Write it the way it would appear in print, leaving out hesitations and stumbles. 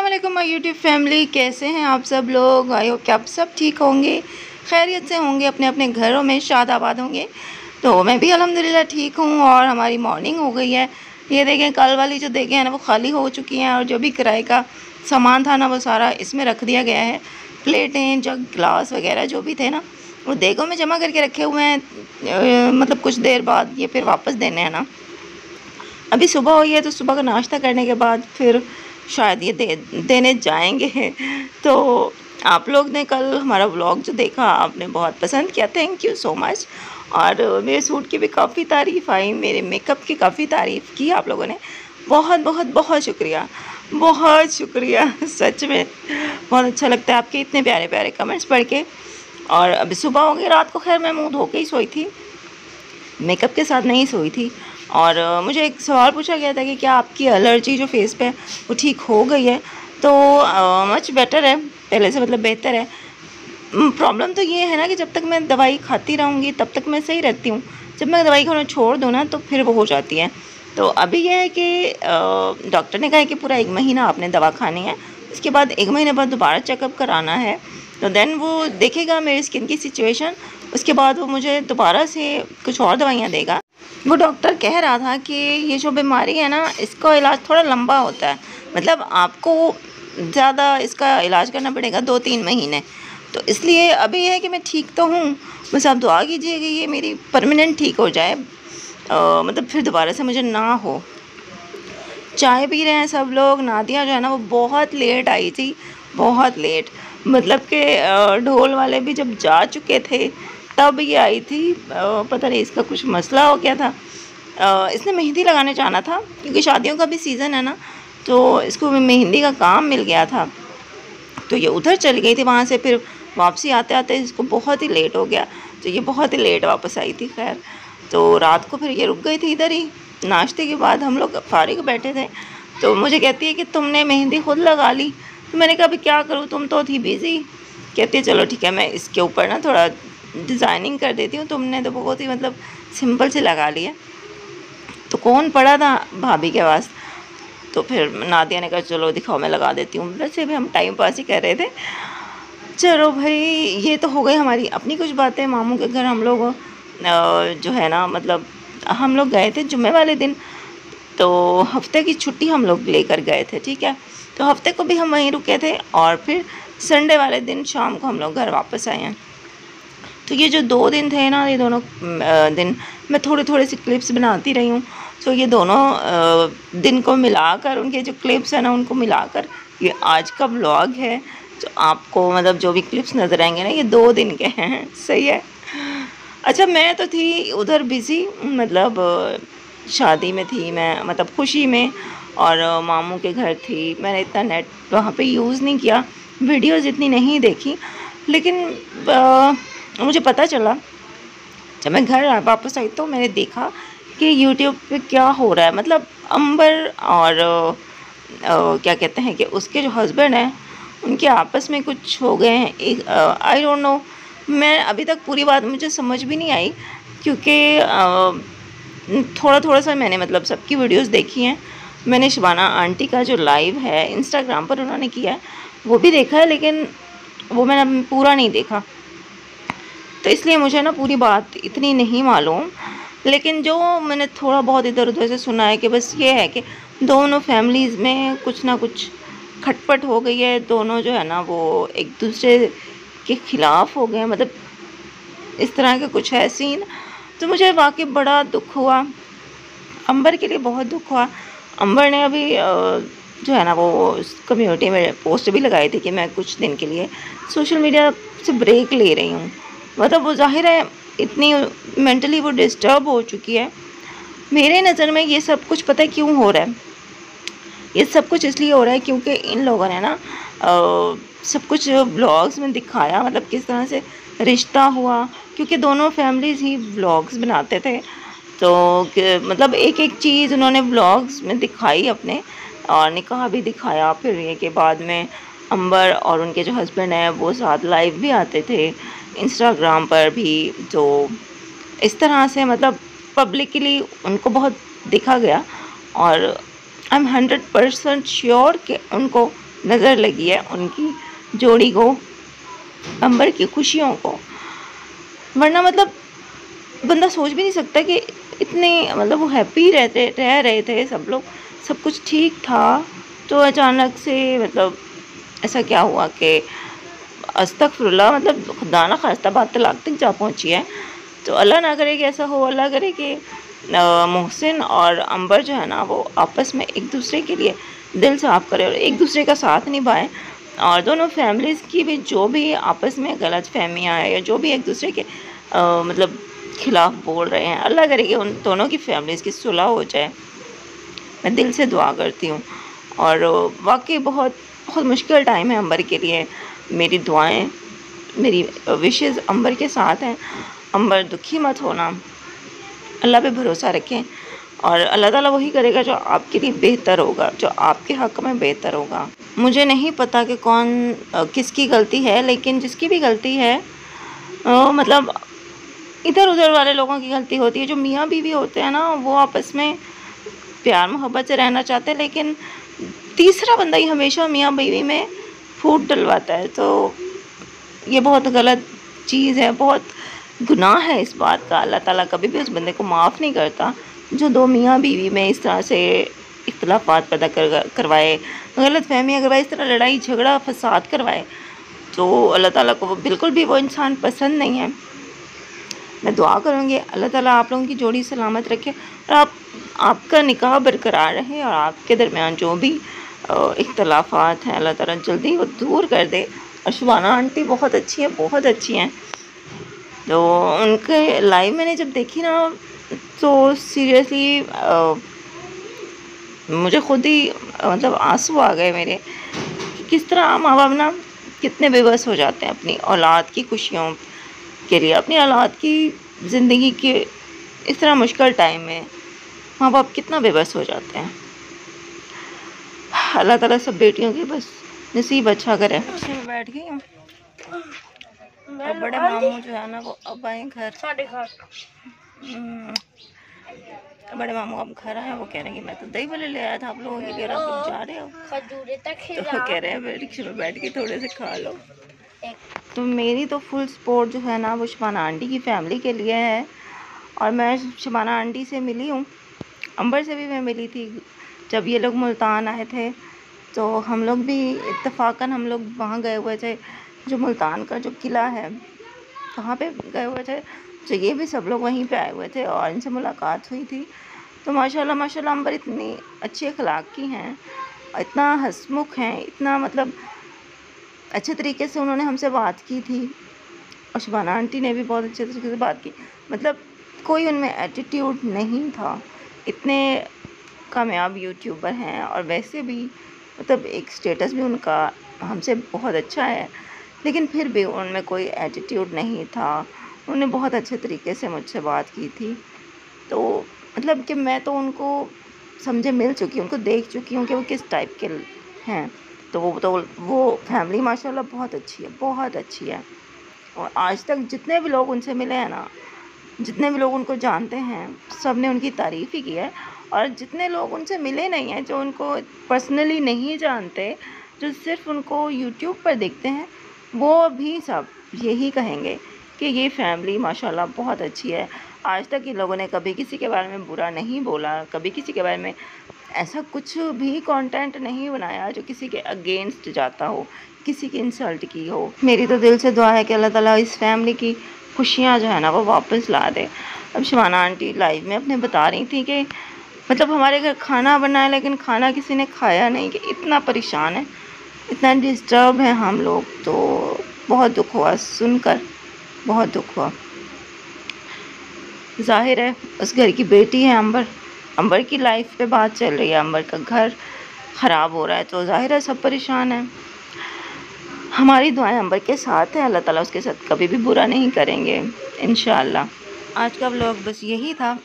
अस्सलामुअलैकुम my YouTube family, कैसे हैं आप सब लोग। आई होप कि आप सब ठीक होंगे, खैरियत से होंगे, अपने अपने घरों में शाद आबाद होंगे। तो मैं भी अल्हम्दुलिल्लाह ठीक हूँ और हमारी मॉर्निंग हो गई है। ये देखें, कल वाली जो देखें हैं ना वो खाली हो चुकी हैं और जो भी किराए का सामान था ना वो सारा इसमें रख दिया गया है। प्लेटें, जग, गिलास वगैरह जो भी थे ना वो देगों में जमा करके रखे हुए हैं। मतलब कुछ देर बाद ये फिर वापस देने हैं ना। अभी सुबह हुई है तो सुबह का नाश्ता करने के बाद फिर शायद ये देने जाएंगे। तो आप लोग ने कल हमारा व्लॉग जो देखा आपने बहुत पसंद किया, थैंक यू सो मच। और मेरे सूट की भी काफ़ी तारीफ़ आई, मेरे मेकअप की काफ़ी तारीफ़ की आप लोगों ने। बहुत बहुत बहुत शुक्रिया, बहुत शुक्रिया। सच में बहुत अच्छा लगता है आपके इतने प्यारे प्यारे कमेंट्स पढ़ के। और अभी सुबह हो गई, रात को खैर मैं मुँह धो के ही सोई थी, मेकअप के साथ नहीं सोई थी। और मुझे एक सवाल पूछा गया था कि क्या आपकी एलर्जी जो फेस पे वो ठीक हो गई है। तो मच बेटर है, पहले से मतलब बेहतर है। प्रॉब्लम तो ये है ना कि जब तक मैं दवाई खाती रहूँगी तब तक मैं सही रहती हूँ, जब मैं दवाई खाना छोड़ दूँ ना तो फिर वो हो जाती है। तो अभी ये है कि डॉक्टर ने कहा है कि पूरा 1 महीना आपने दवा खानी है, उसके बाद 1 महीने बाद दोबारा चेकअप कराना है। तो देन वो देखेगा मेरी स्किन की सिचुएशन, उसके बाद वो मुझे दोबारा से कुछ और दवाइयाँ देगा। वो डॉक्टर कह रहा था कि ये जो बीमारी है ना इसका इलाज थोड़ा लंबा होता है, मतलब आपको ज़्यादा इसका इलाज करना पड़ेगा 2-3 महीने। तो इसलिए अभी यह है कि मैं ठीक तो हूँ, बस आप दुआ कीजिए कि ये मेरी परमानेंट ठीक हो जाए, मतलब फिर दोबारा से मुझे ना हो। चाय पी रहे हैं सब लोग। नादिया जो है ना वो बहुत लेट आई थी, बहुत लेट, मतलब कि ढोल वाले भी जब जा चुके थे तब ये आई थी। पता नहीं इसका कुछ मसला हो गया था। इसने मेहंदी लगाने जाना था क्योंकि शादियों का भी सीज़न है ना, तो इसको मेहंदी का काम मिल गया था। तो ये उधर चली गई थी, वहाँ से फिर वापसी आते आते इसको बहुत ही लेट हो गया, तो ये बहुत ही लेट वापस आई थी। खैर तो रात को फिर ये रुक गई थी इधर ही। नाश्ते के बाद हम लोग फारिग बैठे थे तो मुझे कहती है कि तुमने मेहंदी खुद लगा ली। तो मैंने कहा अभी क्या करूँ, तुम तो थी बिज़ी। कहती है चलो ठीक है, मैं इसके ऊपर ना थोड़ा डिज़ाइनिंग कर देती हूँ, तुमने तो बहुत ही मतलब सिंपल से लगा लिया। तो कौन पड़ा था भाभी के पास। तो फिर नादिया ने कहा चलो दिखाओ मैं लगा देती हूँ। वैसे भी हम टाइम पास ही कर रहे थे। चलो भाई, ये तो हो गई हमारी अपनी कुछ बातें। मामू के घर हम लोग जो है ना, मतलब हम लोग गए थे जुम्मे वाले दिन, तो हफ्ते की छुट्टी हम लोग लेकर गए थे, ठीक है। तो हफ्ते को भी हम वहीं रुके थे और फिर संडे वाले दिन शाम को हम लोग घर वापस आए हैं। तो ये जो 2 दिन थे ना, ये दोनों दिन मैं थोड़े थोड़े से क्लिप्स बनाती रही हूँ। तो ये दोनों दिन को मिलाकर, उनके जो क्लिप्स हैं ना उनको मिलाकर ये आज का व्लॉग है। तो आपको मतलब जो भी क्लिप्स नज़र आएंगे ना ये 2 दिन के हैं, सही है। अच्छा, मैं तो थी उधर बिज़ी, मतलब शादी में थी मैं, मतलब खुशी में, और मामू के घर थी। मैंने इतना नेट वहाँ पे यूज़ नहीं किया, वीडियोज़ इतनी नहीं देखी। लेकिन मुझे पता चला जब मैं घर वापस आई तो मैंने देखा कि यूट्यूब पे क्या हो रहा है। मतलब अंबर और क्या कहते हैं कि उसके जो हस्बैंड हैं उनके आपस में कुछ हो गए हैं। एक आई डोंट नो, मैं अभी तक पूरी बात मुझे समझ भी नहीं आई क्योंकि थोड़ा थोड़ा सा मैंने मतलब सबकी वीडियोस देखी हैं। मैंने शबाना आंटी का जो लाइव है इंस्टाग्राम पर उन्होंने किया है वो भी देखा है, लेकिन वो मैंने पूरा नहीं देखा, तो इसलिए मुझे ना पूरी बात इतनी नहीं मालूम। लेकिन जो मैंने थोड़ा बहुत इधर उधर से सुना है कि बस ये है कि दोनों फैमिलीज़ में कुछ ना कुछ खटपट हो गई है, दोनों जो है ना वो एक दूसरे के ख़िलाफ़ हो गए, मतलब इस तरह के कुछ है सीन। तो मुझे वाकई बड़ा दुख हुआ, अंबर के लिए बहुत दुख हुआ। अंबर ने अभी जो है ना वो कम्युनिटी में पोस्ट भी लगाई थी कि मैं कुछ दिन के लिए सोशल मीडिया से ब्रेक ले रही हूँ। मतलब वो ज़ाहिर है इतनी मेंटली वो डिस्टर्ब हो चुकी है। मेरे नज़र में ये सब कुछ पता है क्यों हो रहा है, ये सब कुछ इसलिए हो रहा है क्योंकि इन लोगों ने ना सब कुछ व्लॉग्स में दिखाया, मतलब किस तरह से रिश्ता हुआ, क्योंकि दोनों फैमिलीज़ ही व्लॉग्स बनाते थे। तो मतलब एक एक चीज़ उन्होंने व्लॉग्स में दिखाई अपने, और निकाह भी दिखाया। फिर ये के बाद में अंबर और उनके जो हस्बैंड हैं वो साथ लाइव भी आते थे इंस्टाग्राम पर भी। तो इस तरह से मतलब पब्लिकली उनको बहुत दिखा गया, और आई एम 100% श्योर कि उनको नज़र लगी है उनकी जोड़ी को, अंबर की खुशियों को। वरना मतलब बंदा सोच भी नहीं सकता कि इतने मतलब वो हैप्पी रह रहे थे सब लोग, सब कुछ ठीक था, तो अचानक से मतलब ऐसा क्या हुआ कि अस्तगफुरुल्लाह, मतलब खुदा ना खास्ता बात तलाक तक जा पहुंची है। तो अल्लाह ना करे कि ऐसा हो, अल्लाह करे कि मोहसिन और अंबर जो है ना वो आपस में एक दूसरे के लिए दिल साफ करे और एक दूसरे का साथ निभाएं, और दोनों फैमिलीज़ की भी जो भी आपस में गलत फहमियाँ हैं या जो भी एक दूसरे के मतलब खिलाफ बोल रहे हैं, अल्लाह करे कि उन दोनों की फैमिलीज़ की सुलह हो जाए। मैं दिल से दुआ करती हूँ। और वाकई बहुत बहुत मुश्किल टाइम है अंबर के लिए। मेरी दुआएं, मेरी विशेज़ अंबर के साथ हैं। अंबर दुखी मत होना, अल्लाह पे भरोसा रखें और अल्लाह ताला वही करेगा जो आपके लिए बेहतर होगा, जो आपके हक़ में बेहतर होगा। मुझे नहीं पता कि कौन किसकी गलती है, लेकिन जिसकी भी गलती है मतलब इधर उधर वाले लोगों की गलती होती है। जो मियाँ बीवी होते हैं ना, वो आपस में प्यार मोहब्बत से रहना चाहते हैं, लेकिन तीसरा बंदा ही हमेशा मियाँ बीवी में फूट डलवाता है। तो ये बहुत गलत चीज़ है, बहुत गुनाह है इस बात का। अल्लाह ताला कभी भी उस बंदे को माफ़ नहीं करता जो दो मियाँ बीवी में इस तरह से इख्तलाफात पैदा करवाए, गलत फहमियाँ करवाए, इस तरह लड़ाई झगड़ा फसाद करवाए। तो अल्लाह ताला को बिल्कुल भी वो इंसान पसंद नहीं है। मैं दुआ करूँगी अल्लाह ताला आप लोगों की जोड़ी सलामत रखे और आपका निकाह बरकरार रहे और आपके दरमियान जो भी इख्तलाफात हैं अल्लाह ताला जल्दी वो दूर कर दे। और शुबाना आंटी बहुत अच्छी है, बहुत अच्छी हैं। तो उनके लाइव मैंने जब देखी ना, तो सीरियसली मुझे खुद ही मतलब आंसू आ गए मेरे। किस तरह माँ बाप ना कितने बेबस हो जाते हैं अपनी औलाद की खुशियों के लिए, अपनी औलाद की ज़िंदगी के इस तरह मुश्किल टाइम में माँ बाप कितना बेबस हो जाते हैं। अल्लाह ताला सब बेटियों की बस नसीब अच्छा करे। मैं बैठ गई हूँ और बड़े मामू जो है ना वो अब आए घर। बड़े मामू अब घर आए, वो कह रहे हैं कि मैं तो दही भल्ले ले आया था आप लोगों के लिए, आप लोग जा रहे हो, तो कह रहे हैं रिक्शे में बैठ के थोड़े से खा लो। तो मेरी तो फुल सपोर्ट जो है ना वो शुबाना आंटी की फ़ैमिली के लिए है। और मैं शुबाना आंटी से मिली हूँ, अंबर से भी मैं मिली थी जब ये लोग मुल्तान आए थे। तो हम लोग भी इत्तफाकन हम लोग वहाँ गए हुए थे, जो मुल्तान का जो किला है वहाँ पे गए हुए थे। तो ये भी सब लोग वहीं पे आए हुए थे और इनसे मुलाकात हुई थी। तो माशाल्लाह माशाल्लाह अंबर इतनी अच्छी अखलाक की हैं, इतना हंसमुख हैं, इतना मतलब अच्छे तरीके से उन्होंने हमसे बात की थी। और शुबाना आंटी ने भी बहुत अच्छे तरीके से बात की, मतलब कोई उनमें एटीट्यूड नहीं था। इतने कामयाब यूट्यूबर हैं और वैसे भी मतलब एक स्टेटस भी उनका हमसे बहुत अच्छा है, लेकिन फिर भी उनमें कोई एटीट्यूड नहीं था। उन्होंने बहुत अच्छे तरीके से मुझसे बात की थी। तो मतलब कि मैं तो उनको समझे मिल चुकी हूँ, उनको देख चुकी हूँ कि वो किस टाइप के हैं। तो वो फैमिली माशाल्लाह बहुत अच्छी है, बहुत अच्छी है। और आज तक जितने भी लोग उनसे मिले हैं ना, जितने भी लोग उनको जानते हैं, सब ने उनकी तारीफ़ ही की है। और जितने लोग उनसे मिले नहीं हैं, जो उनको पर्सनली नहीं जानते, जो सिर्फ़ उनको यूट्यूब पर देखते हैं, वो भी सब यही कहेंगे कि ये फैमिली माशाल्लाह बहुत अच्छी है। आज तक इन लोगों ने कभी किसी के बारे में बुरा नहीं बोला, कभी किसी के बारे में ऐसा कुछ भी कंटेंट नहीं बनाया जो किसी के अगेंस्ट जाता हो, किसी की इंसल्ट की हो। मेरी तो दिल से दुआ है कि अल्लाह ताला इस फैमिली की खुशियाँ जो है ना वो वापस ला दे। अब शुबाना आंटी लाइव में अपने बता रही थी कि मतलब हमारे घर खाना बना है लेकिन खाना किसी ने खाया नहीं, कि इतना परेशान है, इतना डिस्टर्ब है हम लोग। तो बहुत दुख हुआ सुनकर, बहुत दुख हुआ। ज़ाहिर है उस घर की बेटी है अंबर, अंबर की लाइफ पे बात चल रही है, अंबर का घर ख़राब हो रहा है, तो ज़ाहिर है सब परेशान हैं। हमारी दुआएं अंबर के साथ हैं, अल्लाह ताला उसके साथ कभी भी बुरा नहीं करेंगे इंशाअल्लाह। आज का व्लॉग बस यही था।